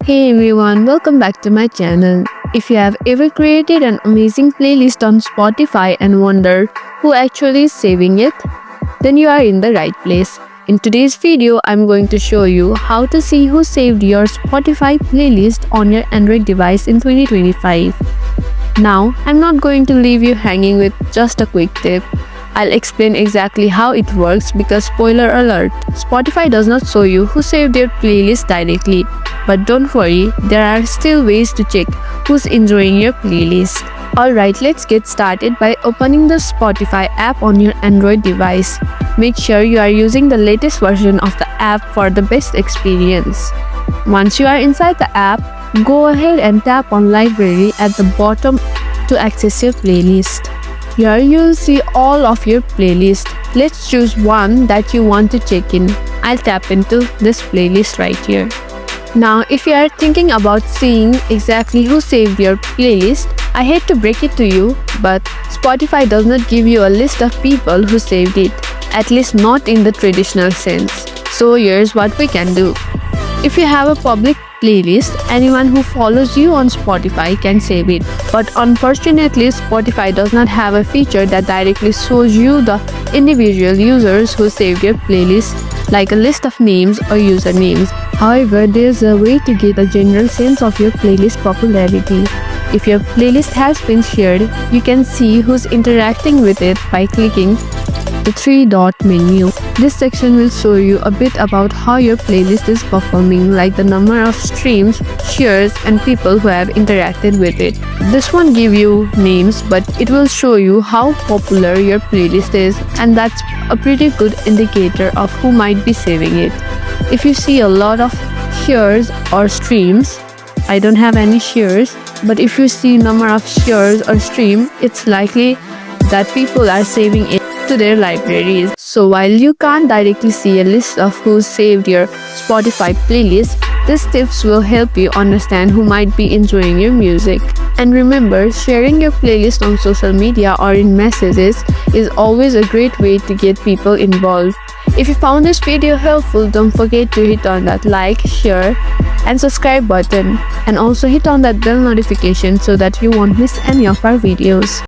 Hey everyone, welcome back to my channel. If you have ever created an amazing playlist on Spotify and wonder who actually is saving it, then you are in the right place. In today's video, I'm going to show you how to see who saved your Spotify playlist on your Android device in 2025. Now, I'm not going to leave you hanging with just a quick tip. I'll explain exactly how it works because spoiler alert, Spotify does not show you who saved your playlist directly. But don't worry, there are still ways to check who's enjoying your playlist. Alright, let's get started by opening the Spotify app on your Android device. Make sure you are using the latest version of the app for the best experience. Once you are inside the app, go ahead and tap on Library at the bottom to access your playlist. Here you'll see all of your playlist. Let's choose one that you want to check in. I'll tap into this playlist right here. Now, if you are thinking about seeing exactly who saved your playlist, I hate to break it to you, but Spotify does not give you a list of people who saved it, at least not in the traditional sense. So here's what we can do. If you have a public playlist, anyone who follows you on Spotify can save it. But unfortunately, Spotify does not have a feature that directly shows you the individual users who saved your playlist, like a list of names or usernames. However, there's a way to get a general sense of your playlist popularity. If your playlist has been shared, you can see who's interacting with it by clicking the three-dot menu. This section will show you a bit about how your playlist is performing, like the number of streams, shares, and people who have interacted with it. This won't give you names, but it will show you how popular your playlist is, and that's a pretty good indicator of who might be saving it. If you see a lot of shares or streams, I don't have any shares, but if you see number of shares or stream, it's likely that people are saving it to their libraries. So while you can't directly see a list of who saved your Spotify playlist, these tips will help you understand who might be enjoying your music. And remember, sharing your playlist on social media or in messages is always a great way to get people involved. If you found this video helpful, don't forget to hit on that like, share, and subscribe button, and also hit on that bell notification so that you won't miss any of our videos.